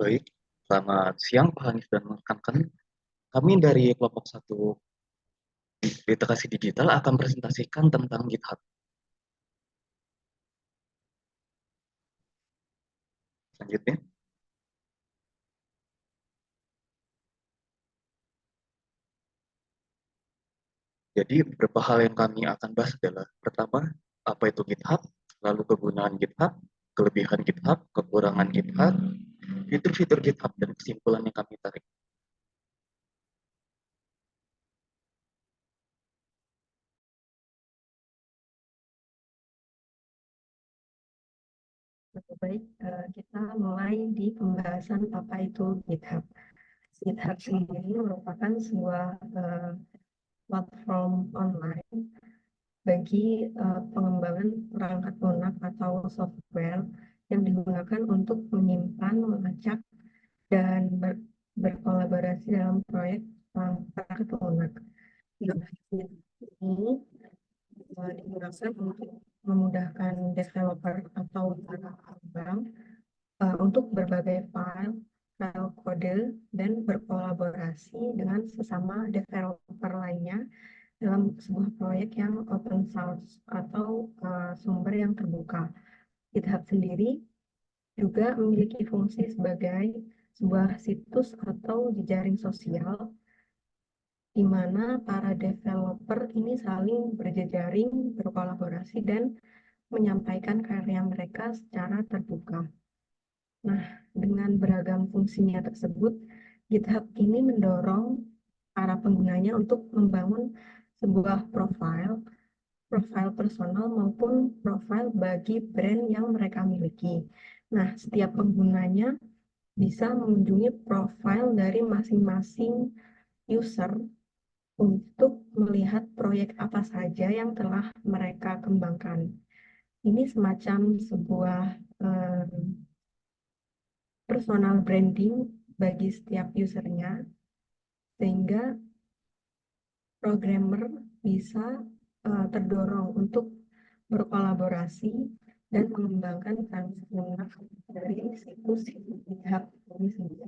Baik, selamat siang Pak Hanif dan rekan-rekan. Kami dari kelompok 1 Literasi Digital akan presentasikan tentang GitHub. Selanjutnya, jadi beberapa hal yang kami akan bahas adalah pertama, apa itu GitHub, lalu kegunaan GitHub, kelebihan GitHub, kekurangan GitHub, fitur-fitur GitHub, dan kesimpulan yang kami tarik. Baik, kita mulai di pembahasan apa itu GitHub. GitHub sendiri merupakan sebuah platform online bagi pengembangan perangkat lunak atau software yang digunakan untuk menyimpan, melacak, dan berkolaborasi dalam proyek perangkat lunak. Ini digunakan untuk memudahkan developer atau para pengembang untuk berbagai file kode, dan berkolaborasi dengan sesama developer lainnya dalam sebuah proyek yang open source atau sumber yang terbuka. GitHub sendiri juga memiliki fungsi sebagai sebuah situs atau jejaring sosial di mana para developer ini saling berjejaring, berkolaborasi, dan menyampaikan karya mereka secara terbuka. Nah, dengan beragam fungsinya tersebut, GitHub ini mendorong para penggunanya untuk membangun sebuah profil personal maupun profil bagi brand yang mereka miliki. Nah, setiap penggunanya bisa mengunjungi profil dari masing-masing user untuk melihat proyek apa saja yang telah mereka kembangkan. Ini semacam sebuah personal branding bagi setiap usernya, sehingga programmer bisa terdorong untuk berkolaborasi dan mengembangkan transformasi dari situs GitHub ini sendiri.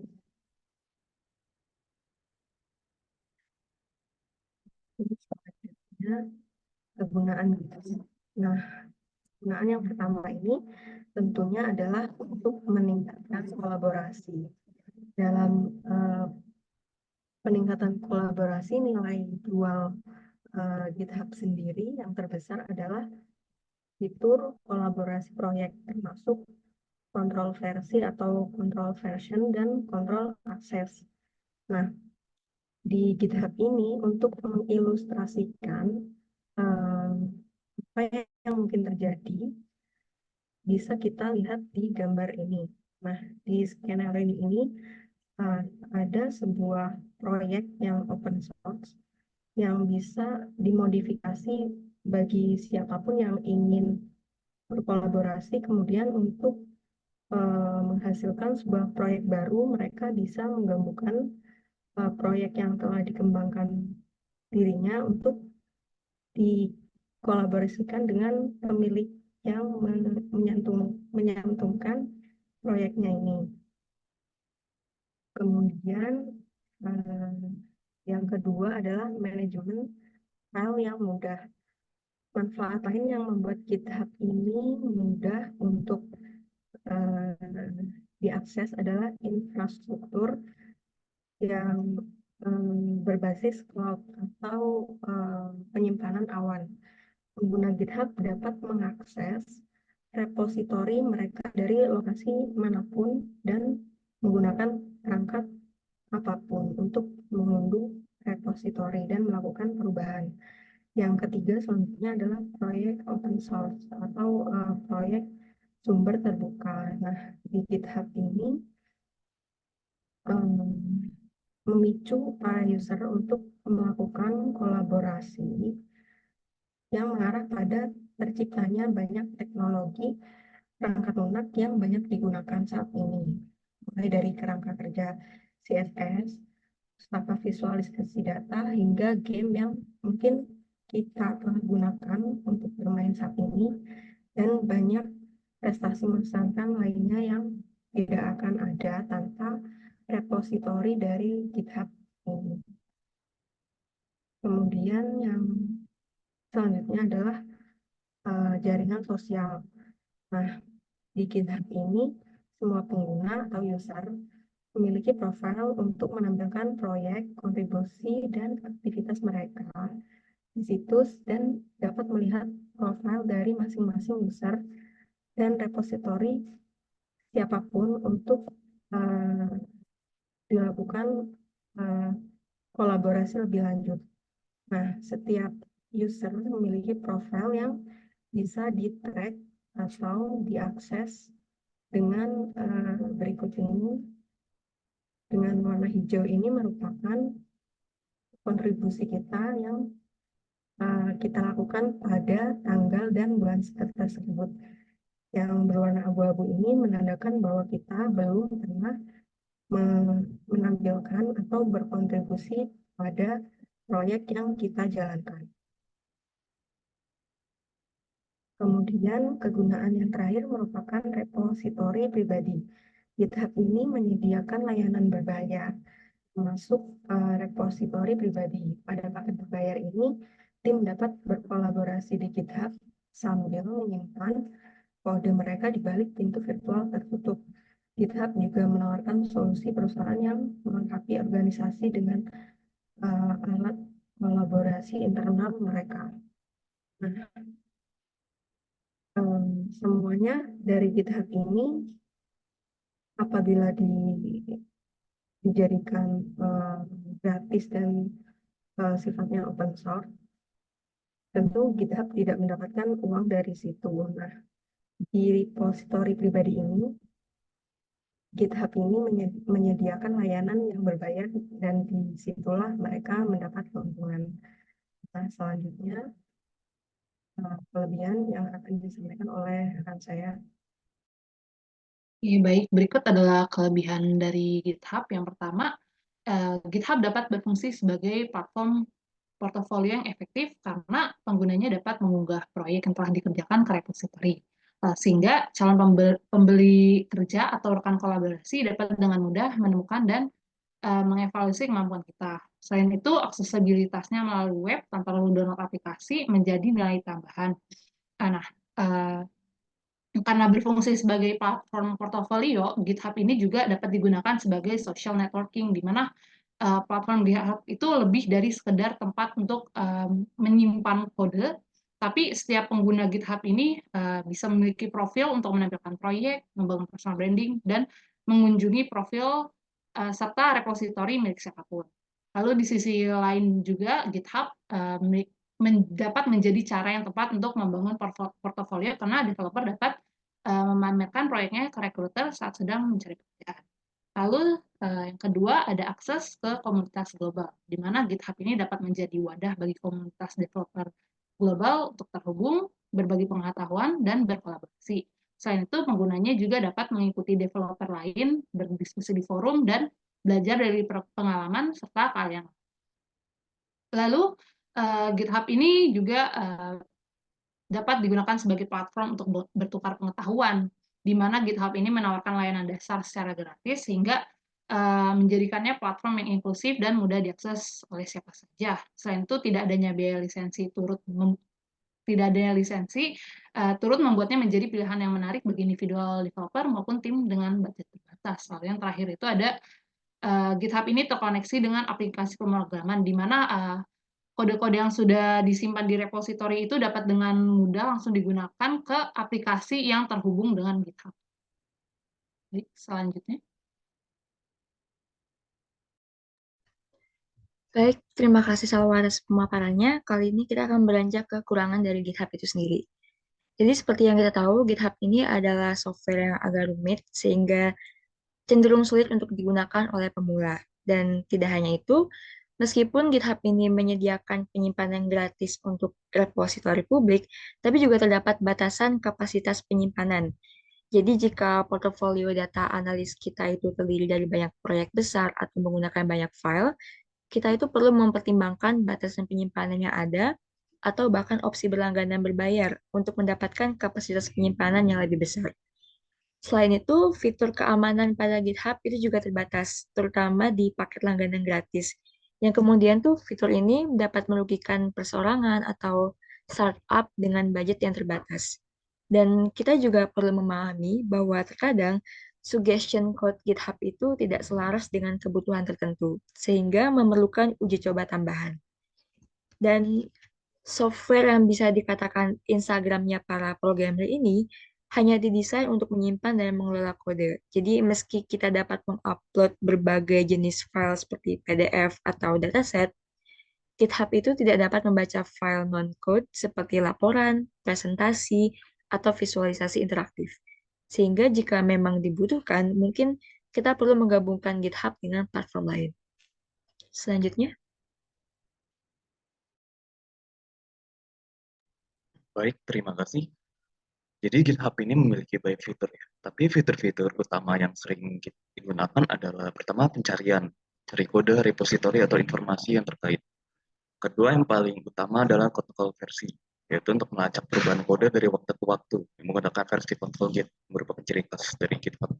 Jadi selanjutnya kegunaan GitHub. Nah, kegunaan yang pertama ini tentunya adalah untuk meningkatkan kolaborasi. Dalam peningkatan kolaborasi, nilai jual GitHub sendiri yang terbesar adalah fitur kolaborasi proyek, termasuk kontrol versi atau kontrol version dan kontrol akses. Nah, di GitHub ini untuk mengilustrasikan apa yang mungkin terjadi, bisa kita lihat di gambar ini. Nah, di skenario ini ada sebuah proyek yang open source yang bisa dimodifikasi bagi siapapun yang ingin berkolaborasi, kemudian untuk menghasilkan sebuah proyek baru. Mereka bisa menggabungkan proyek yang telah dikembangkan dirinya untuk dikolaborasikan dengan pemilik yang menyantumkan proyeknya ini. Kemudian yang kedua adalah manajemen file yang mudah. Manfaat lain yang membuat GitHub ini mudah untuk diakses adalah infrastruktur yang berbasis cloud atau penyimpanan awan. Pengguna GitHub dapat mengakses repositori mereka dari lokasi manapun dan menggunakan perangkat apapun untuk mengunduh repositori dan melakukan perubahan. Yang ketiga selanjutnya adalah proyek open source atau proyek sumber terbuka. Nah, di GitHub ini memicu para user untuk melakukan kolaborasi yang mengarah pada terciptanya banyak teknologi perangkat lunak yang banyak digunakan saat ini, mulai dari kerangka kerja CSS, staka visualisasi data, hingga game yang mungkin kita telah gunakan untuk bermain saat ini, dan banyak prestasi mengesankan lainnya yang tidak akan ada tanpa repositori dari GitHub ini. Kemudian yang selanjutnya adalah jaringan sosial. Nah, di GitHub ini semua pengguna atau user memiliki profil untuk menampilkan proyek, kontribusi, dan aktivitas mereka di situs dan dapat melihat profil dari masing-masing user dan repositori siapapun untuk dilakukan uh, kolaborasi lebih lanjut. Nah, setiap user memiliki profil yang bisa di-track atau diakses dengan berikut ini. Dengan warna hijau ini merupakan kontribusi kita yang kita lakukan pada tanggal dan bulan tersebut. Yang berwarna abu-abu ini menandakan bahwa kita belum pernah menampilkan atau berkontribusi pada proyek yang kita jalankan. Kemudian kegunaan yang terakhir merupakan repositori pribadi. GitHub ini menyediakan layanan berbayar, termasuk repositori pribadi. Pada paket berbayar ini, tim dapat berkolaborasi di GitHub sambil menyimpan kode mereka di balik pintu virtual tertutup. GitHub juga menawarkan solusi perusahaan yang melengkapi organisasi dengan alat kolaborasi internal mereka. Nah, semuanya dari GitHub ini apabila dijadikan gratis dan sifatnya open source, tentu GitHub tidak mendapatkan uang dari situ. Nah, di repository pribadi ini, GitHub ini menyediakan layanan yang berbayar dan disitulah mereka mendapat keuntungan. Nah, selanjutnya kelebihan yang akan disampaikan oleh rekan saya. Baik, berikut adalah kelebihan dari GitHub. Yang pertama, GitHub dapat berfungsi sebagai platform portofolio yang efektif karena penggunanya dapat mengunggah proyek yang telah dikerjakan ke repository. Sehingga calon pembeli kerja atau rekan kolaborasi dapat dengan mudah menemukan dan mengevaluasi kemampuan kita. Selain itu, aksesibilitasnya melalui web tanpa perlu download aplikasi menjadi nilai tambahan. Nah, karena berfungsi sebagai platform portofolio, GitHub ini juga dapat digunakan sebagai social networking, di mana platform GitHub itu lebih dari sekedar tempat untuk menyimpan kode, tapi setiap pengguna GitHub ini bisa memiliki profil untuk menampilkan proyek, membangun personal branding, dan mengunjungi profil serta repositori milik siapapun. Lalu di sisi lain juga GitHub dapat menjadi cara yang tepat untuk membangun portofolio karena developer dapat memamerkan proyeknya ke recruiter saat sedang mencari pekerjaan. Lalu yang kedua ada akses ke komunitas global, di mana GitHub ini dapat menjadi wadah bagi komunitas developer global untuk terhubung, berbagi pengetahuan, dan berkolaborasi. Selain itu, penggunanya juga dapat mengikuti developer lain, berdiskusi di forum, dan belajar dari pengalaman serta keahlian. Lalu GitHub ini juga dapat digunakan sebagai platform untuk bertukar pengetahuan, di mana GitHub ini menawarkan layanan dasar secara gratis sehingga menjadikannya platform yang inklusif dan mudah diakses oleh siapa saja. Selain itu, tidak adanya biaya lisensi turut membuatnya menjadi pilihan yang menarik bagi individual developer maupun tim dengan budget terbatas. Lalu yang terakhir itu ada GitHub ini terkoneksi dengan aplikasi pemrograman, di mana kode-kode yang sudah disimpan di repositori itu dapat dengan mudah langsung digunakan ke aplikasi yang terhubung dengan GitHub. Baik, selanjutnya. Baik, terima kasih Salwa atas pemaparannya. Kali ini kita akan beranjak ke kekurangan dari GitHub itu sendiri. Jadi seperti yang kita tahu, GitHub ini adalah software yang agak rumit sehingga cenderung sulit untuk digunakan oleh pemula. Dan tidak hanya itu, meskipun GitHub ini menyediakan penyimpanan gratis untuk repositori publik, tapi juga terdapat batasan kapasitas penyimpanan. Jadi jika portofolio data analis kita itu terdiri dari banyak proyek besar atau menggunakan banyak file, kita itu perlu mempertimbangkan batasan penyimpanan yang ada atau bahkan opsi berlangganan berbayar untuk mendapatkan kapasitas penyimpanan yang lebih besar. Selain itu, fitur keamanan pada GitHub itu juga terbatas, terutama di paket langganan gratis. Yang kemudian tuh fitur ini dapat merugikan perseorangan atau startup dengan budget yang terbatas. Dan kita juga perlu memahami bahwa terkadang suggestion code GitHub itu tidak selaras dengan kebutuhan tertentu, sehingga memerlukan uji coba tambahan. Dan software yang bisa dikatakan Instagramnya para programmer ini hanya didesain untuk menyimpan dan mengelola kode. Jadi meski kita dapat mengupload berbagai jenis file seperti PDF atau dataset, GitHub itu tidak dapat membaca file non-code seperti laporan, presentasi, atau visualisasi interaktif. Sehingga jika memang dibutuhkan, mungkin kita perlu menggabungkan GitHub dengan platform lain. Selanjutnya, Baik, terima kasih. Jadi GitHub ini memiliki banyak fitur ya, tapi fitur-fitur utama yang sering digunakan adalah pertama pencarian, cari kode, repositori, atau informasi yang terkait. Kedua yang paling utama adalah control versi, yaitu untuk melacak perubahan kode dari waktu ke waktu menggunakan versi control git, merupakan ciri khas dari GitHub.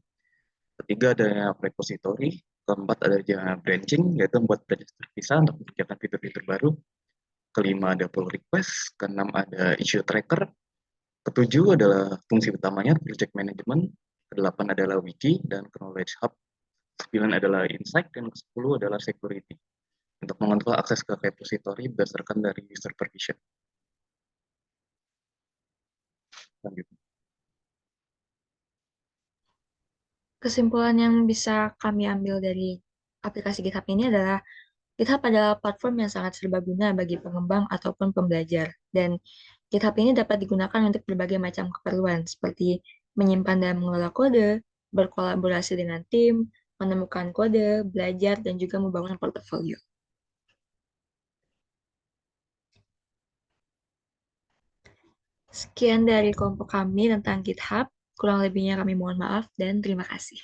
Ketiga adanya repository, keempat adanya branching, yaitu membuat branch terpisah untuk mengerjakan fitur-fitur baru. Kelima ada pull request, keenam ada issue tracker, ketujuh adalah fungsi utamanya project management, kedelapan adalah wiki dan knowledge hub, sembilan adalah insight, dan ke-10 adalah security untuk mengontrol akses ke repository berdasarkan dari user permission. Lanjut. kesimpulan yang bisa kami ambil dari aplikasi GitHub ini adalah GitHub adalah platform yang sangat serbaguna bagi pengembang ataupun pembelajar. Dan GitHub ini dapat digunakan untuk berbagai macam keperluan, seperti menyimpan dan mengelola kode, berkolaborasi dengan tim, menemukan kode, belajar, dan juga membangun portofolio. Sekian dari kelompok kami tentang GitHub. Kurang lebihnya kami mohon maaf dan terima kasih.